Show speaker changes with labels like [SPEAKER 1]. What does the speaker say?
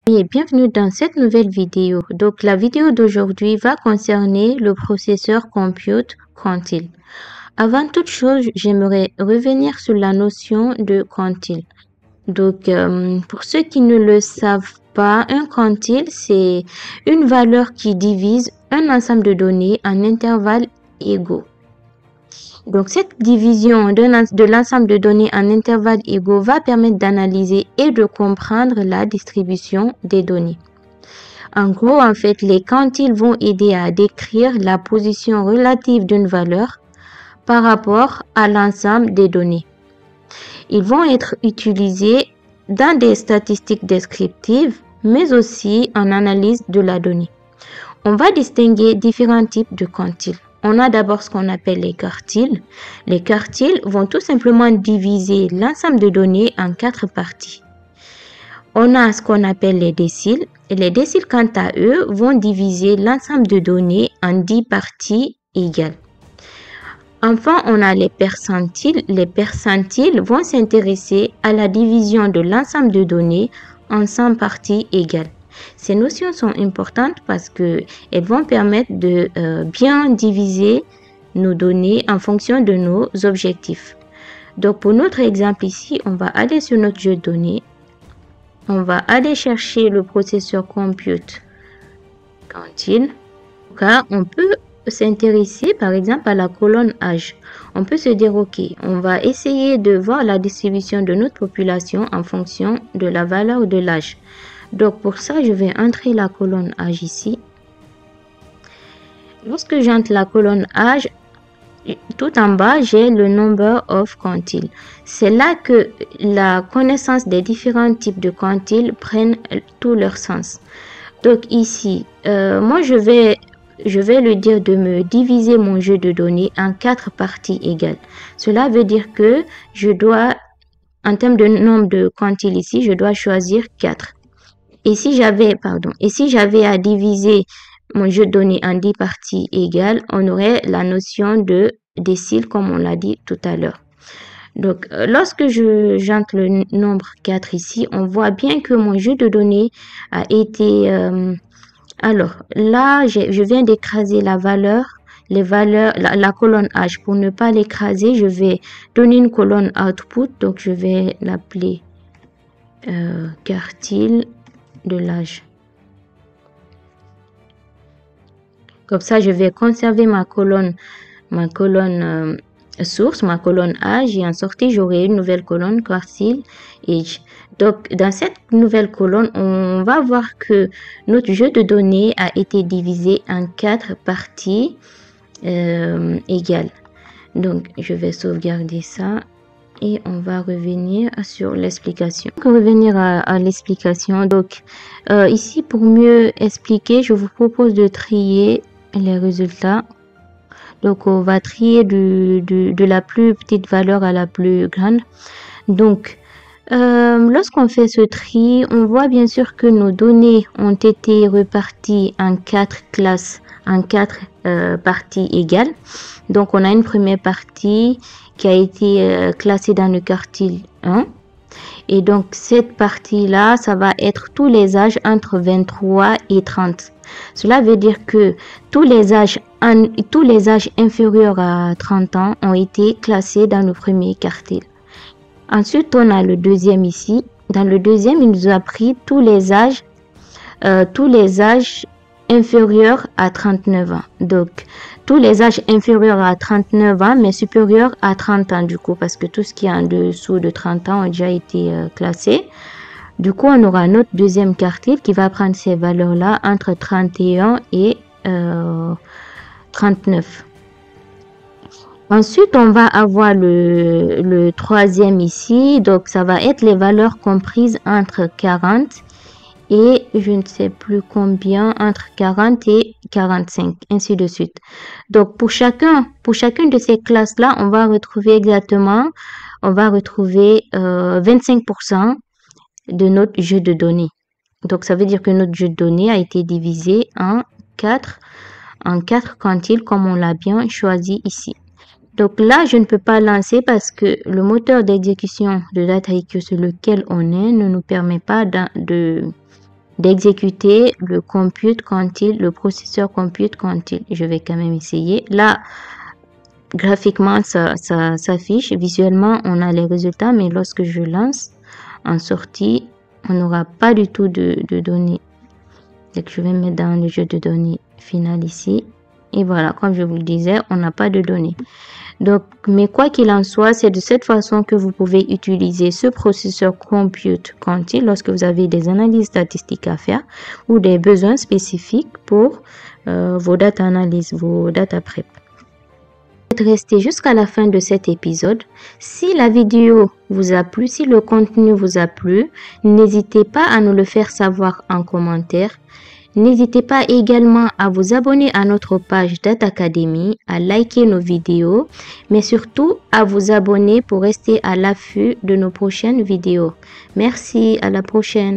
[SPEAKER 1] Et bienvenue dans cette nouvelle vidéo. Donc la vidéo d'aujourd'hui va concerner le processeur Compute Quantile. Avant toute chose, j'aimerais revenir sur la notion de quantile. Donc pour ceux qui ne le savent pas, un quantile c'est une valeur qui divise un ensemble de données en intervalles égaux. Donc, cette division de l'ensemble de données en intervalles égaux va permettre d'analyser et de comprendre la distribution des données. En gros, en fait, les quantiles vont aider à décrire la position relative d'une valeur par rapport à l'ensemble des données. Ils vont être utilisés dans des statistiques descriptives, mais aussi en analyse de la donnée. On va distinguer différents types de quantiles. On a d'abord ce qu'on appelle les quartiles. Les quartiles vont tout simplement diviser l'ensemble de données en 4 parties. On a ce qu'on appelle les déciles. Et les déciles, quant à eux, vont diviser l'ensemble de données en 10 parties égales. Enfin, on a les percentiles. Les percentiles vont s'intéresser à la division de l'ensemble de données en 100 parties égales. Ces notions sont importantes parce qu'elles vont permettre de bien diviser nos données en fonction de nos objectifs. Donc, pour notre exemple ici, on va aller sur notre jeu de données. On va aller chercher le processeur Compute Quantile. On peut s'intéresser par exemple à la colonne âge. On peut se dire, ok, on va essayer de voir la distribution de notre population en fonction de la valeur de l'âge. Donc, pour ça, je vais entrer la colonne âge ici. Lorsque j'entre la colonne âge, tout en bas, j'ai le number of quantiles. C'est là que la connaissance des différents types de quantiles prennent tout leur sens. Donc, ici, moi, je vais lui dire de me diviser mon jeu de données en 4 parties égales. Cela veut dire que je dois, en termes de nombre de quantiles ici, je dois choisir 4. Et si j'avais à diviser mon jeu de données en 10 parties égales, on aurait la notion de décile comme on l'a dit tout à l'heure. Donc, lorsque j'entre le nombre 4 ici, on voit bien que mon jeu de données a été... alors, là, je viens d'écraser la colonne âge. Pour ne pas l'écraser, je vais donner une colonne output. Donc, je vais l'appeler quartile de l'âge. Comme ça, je vais conserver ma colonne source, ma colonne âge, et en sortie, j'aurai une nouvelle colonne quartile age. Donc, dans cette nouvelle colonne, on va voir que notre jeu de données a été divisé en 4 parties égales. Donc, je vais sauvegarder ça. Et on va revenir sur l'explication. Revenir à l'explication. Donc, ici, pour mieux expliquer, je vous propose de trier les résultats. Donc, on va trier de la plus petite valeur à la plus grande. Donc, lorsqu'on fait ce tri, on voit bien sûr que nos données ont été reparties en 4 classes, en 4 parties égales. Donc, on a une première partie qui a été classée dans le quartile 1. Et donc, cette partie-là, ça va être tous les âges entre 23 et 30. Cela veut dire que tous les âges inférieurs à 30 ans ont été classés dans le premier quartile. Ensuite, on a le deuxième ici. Dans le deuxième, il nous a pris tous les âges inférieurs à 39 ans. Donc, tous les âges inférieurs à 39 ans, mais supérieurs à 30 ans du coup, parce que tout ce qui est en dessous de 30 ans a déjà été classé. Du coup, on aura notre deuxième quartile qui va prendre ces valeurs-là entre 31 et 39. Ensuite, on va avoir le troisième ici. Donc, ça va être les valeurs comprises entre 40 et je ne sais plus combien, entre 40 et 45, ainsi de suite. Donc, pour chacune de ces classes-là, on va retrouver 25% de notre jeu de données. Donc, ça veut dire que notre jeu de données a été divisé en 4 quantiles, comme on l'a bien choisi ici. Donc là, je ne peux pas lancer parce que le moteur d'exécution de DataIQ sur lequel on est ne nous permet pas de d'exécuter le compute quantile, le processeur compute quantile. Je vais quand même essayer. Là, graphiquement, ça s'affiche. Visuellement, on a les résultats, mais lorsque je lance en sortie, on n'aura pas du tout de données. Donc, je vais mettre dans le jeu de données final ici. Et voilà, comme je vous le disais, on n'a pas de données. Donc, mais quoi qu'il en soit, c'est de cette façon que vous pouvez utiliser ce processeur compute quantile lorsque vous avez des analyses statistiques à faire ou des besoins spécifiques pour vos data analyses, vos data prep. Restez jusqu'à la fin de cet épisode. Si la vidéo vous a plu, si le contenu vous a plu, n'hésitez pas à nous le faire savoir en commentaire. N'hésitez pas également à vous abonner à notre page Data Academy, à liker nos vidéos, mais surtout à vous abonner pour rester à l'affût de nos prochaines vidéos. Merci, à la prochaine.